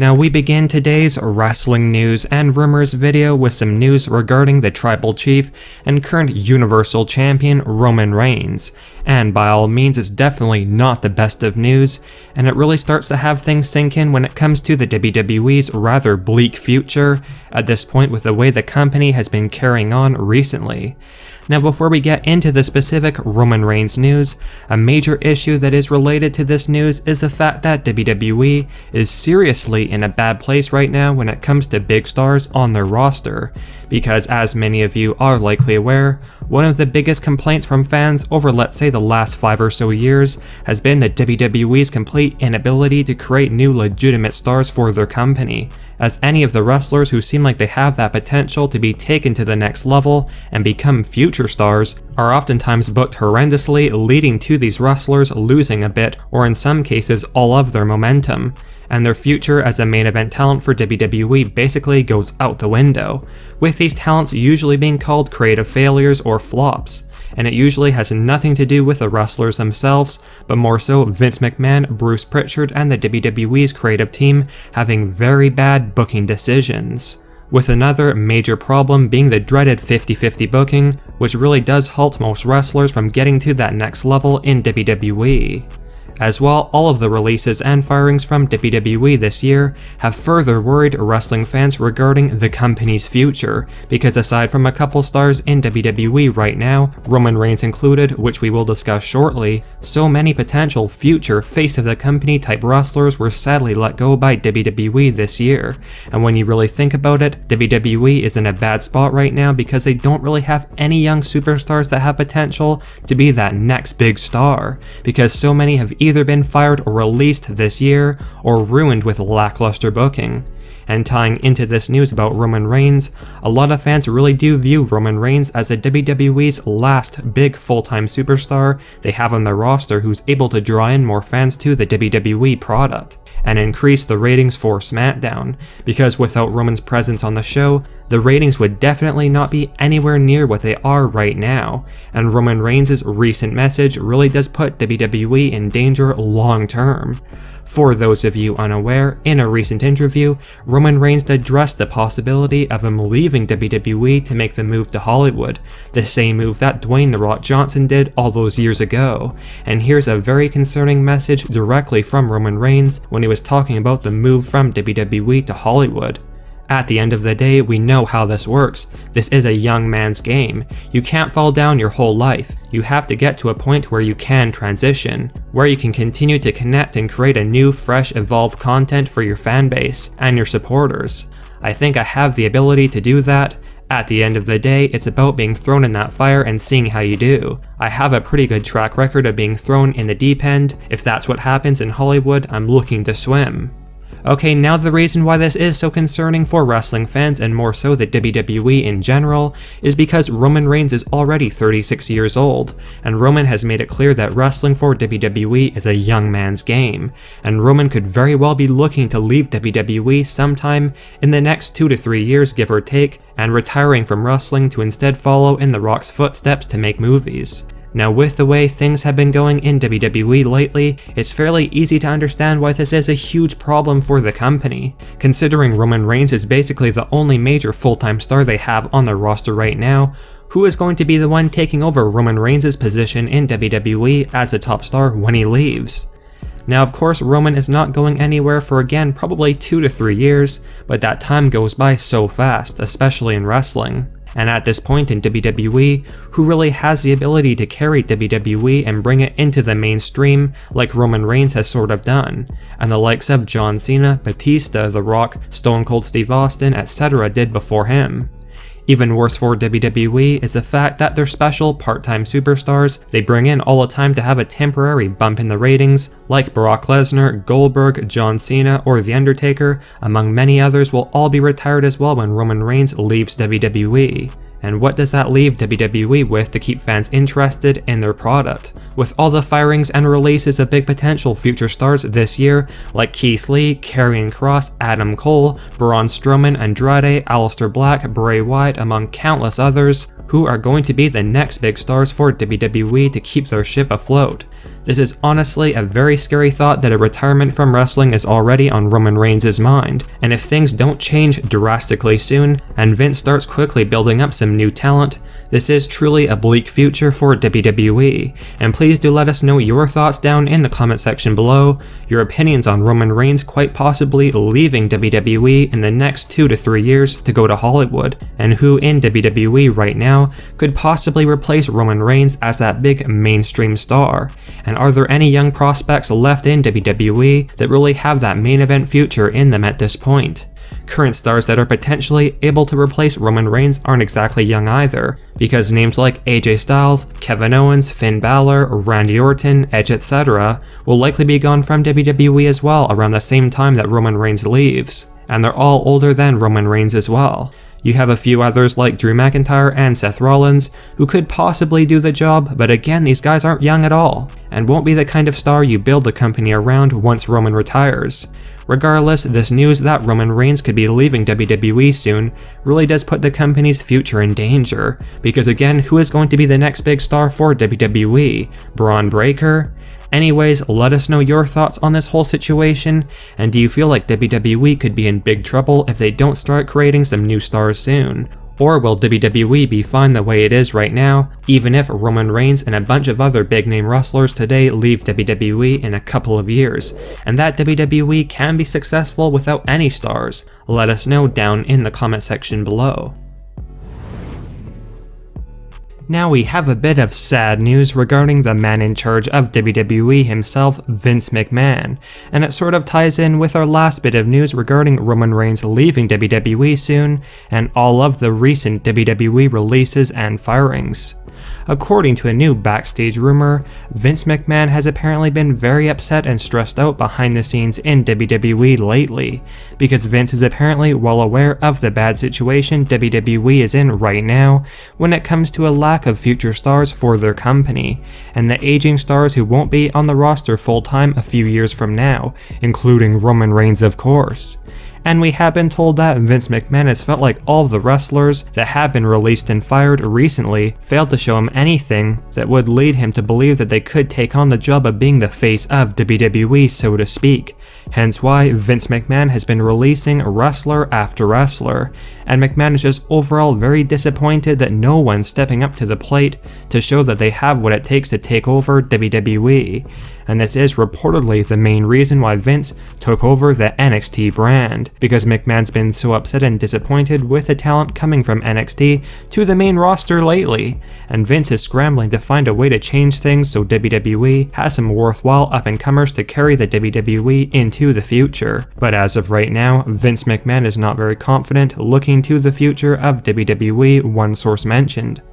Now we begin today's wrestling news and rumors video with some news regarding the Tribal Chief and current Universal Champion Roman Reigns, and by all means it's definitely not the best of news, and it really starts to have things sink in when it comes to the WWE's rather bleak future at this point with the way the company has been carrying on recently. Now before we get into the specific Roman Reigns news, a major issue that is related to this news is the fact that WWE is seriously in a bad place right now when it comes to big stars on their roster, because as many of you are likely aware, one of the biggest complaints from fans over let's say the last 5 or so years has been the WWE's complete inability to create new legitimate stars for their company, as any of the wrestlers who seem like they have that potential to be taken to the next level and become future stars are oftentimes booked horrendously, leading to these wrestlers losing a bit or in some cases all of their momentum, and their future as a main event talent for WWE basically goes out the window, with these talents usually being called creative failures or flops. And it usually has nothing to do with the wrestlers themselves, but more so Vince McMahon, Bruce Pritchard, and the WWE's creative team having very bad booking decisions. With another major problem being the dreaded 50-50 booking, which really does halt most wrestlers from getting to that next level in WWE. As well, all of the releases and firings from WWE this year have further worried wrestling fans regarding the company's future, because aside from a couple stars in WWE right now, Roman Reigns included, which we will discuss shortly, so many potential future face of the company type wrestlers were sadly let go by WWE this year. And when you really think about it, WWE is in a bad spot right now because they don't really have any young superstars that have potential to be that next big star, because so many have either been fired or released this year, or ruined with lackluster booking. And tying into this news about Roman Reigns, a lot of fans really do view Roman Reigns as a WWE's last big full-time superstar they have on their roster who's able to draw in more fans to the WWE product, and increase the ratings for SmackDown, because without Roman's presence on the show, the ratings would definitely not be anywhere near what they are right now, and Roman Reigns' recent message really does put WWE in danger long term. For those of you unaware, in a recent interview, Roman Reigns addressed the possibility of him leaving WWE to make the move to Hollywood, the same move that Dwayne "The Rock" Johnson did all those years ago. And here's a very concerning message directly from Roman Reigns when he was talking about the move from WWE to Hollywood. At the end of the day, we know how this works. This is a young man's game. You can't fall down your whole life. You have to get to a point where you can transition, where you can continue to connect and create a new, fresh, evolved content for your fan base and your supporters. I think I have the ability to do that. At the end of the day, it's about being thrown in that fire and seeing how you do. I have a pretty good track record of being thrown in the deep end. If that's what happens in Hollywood, I'm looking to swim. Okay, now the reason why this is so concerning for wrestling fans, and more so the WWE in general, is because Roman Reigns is already 36 years old, and Roman has made it clear that wrestling for WWE is a young man's game, and Roman could very well be looking to leave WWE sometime in the next 2 to 3 years give or take, and retiring from wrestling to instead follow in The Rock's footsteps to make movies. Now with the way things have been going in WWE lately, it's fairly easy to understand why this is a huge problem for the company, considering Roman Reigns is basically the only major full-time star they have on their roster right now. Who is going to be the one taking over Roman Reigns' position in WWE as a top star when he leaves? Now of course Roman is not going anywhere for again probably 2 to 3 years, but that time goes by so fast, especially in wrestling. And at this point in WWE, who really has the ability to carry WWE and bring it into the mainstream like Roman Reigns has sort of done, and the likes of John Cena, Batista, The Rock, Stone Cold Steve Austin, etc. did before him. Even worse for WWE is the fact that their special part-time superstars they bring in all the time to have a temporary bump in the ratings, like Brock Lesnar, Goldberg, John Cena, or The Undertaker, among many others, will all be retired as well when Roman Reigns leaves WWE. And what does that leave WWE with to keep fans interested in their product? With all the firings and releases of big potential future stars this year, like Keith Lee, Karrion Kross, Adam Cole, Braun Strowman, Andrade, Aleister Black, Bray Wyatt, among countless others, who are going to be the next big stars for WWE to keep their ship afloat. This is honestly a very scary thought that a retirement from wrestling is already on Roman Reigns' mind, and if things don't change drastically soon, and Vince starts quickly building up some new talent, this is truly a bleak future for WWE, and please do let us know your thoughts down in the comment section below, your opinions on Roman Reigns quite possibly leaving WWE in the next 2 to 3 years to go to Hollywood, and who in WWE right now could possibly replace Roman Reigns as that big mainstream star, and are there any young prospects left in WWE that really have that main event future in them at this point? Current stars that are potentially able to replace Roman Reigns aren't exactly young either, because names like AJ Styles, Kevin Owens, Finn Balor, Randy Orton, Edge, etc. will likely be gone from WWE as well around the same time that Roman Reigns leaves, and they're all older than Roman Reigns as well. You have a few others like Drew McIntyre and Seth Rollins who could possibly do the job, but again, these guys aren't young at all, and won't be the kind of star you build the company around once Roman retires. Regardless, this news that Roman Reigns could be leaving WWE soon really does put the company's future in danger, because again, who is going to be the next big star for WWE? Braun Breaker? Anyways, let us know your thoughts on this whole situation, and do you feel like WWE could be in big trouble if they don't start creating some new stars soon? Or will WWE be fine the way it is right now, even if Roman Reigns and a bunch of other big name wrestlers today leave WWE in a couple of years, and that WWE can be successful without any stars? Let us know down in the comment section below. Now we have a bit of sad news regarding the man in charge of WWE himself, Vince McMahon, and it sort of ties in with our last bit of news regarding Roman Reigns leaving WWE soon, and all of the recent WWE releases and firings. According to a new backstage rumor, Vince McMahon has apparently been very upset and stressed out behind the scenes in WWE lately, because Vince is apparently well aware of the bad situation WWE is in right now when it comes to a lack of future stars for their company, and the aging stars who won't be on the roster full-time a few years from now, including Roman Reigns of course. And we have been told that Vince McMahon has felt like all of the wrestlers that have been released and fired recently failed to show him anything that would lead him to believe that they could take on the job of being the face of WWE, so to speak. Hence why Vince McMahon has been releasing wrestler after wrestler, and McMahon is just overall very disappointed that no one's stepping up to the plate to show that they have what it takes to take over WWE. And this is reportedly the main reason why Vince took over the NXT brand, because McMahon's been so upset and disappointed with the talent coming from NXT to the main roster lately, and Vince is scrambling to find a way to change things so WWE has some worthwhile up-and-comers to carry the WWE into the future. But as of right now, Vince McMahon is not very confident looking to the future of WWE, one source mentioned.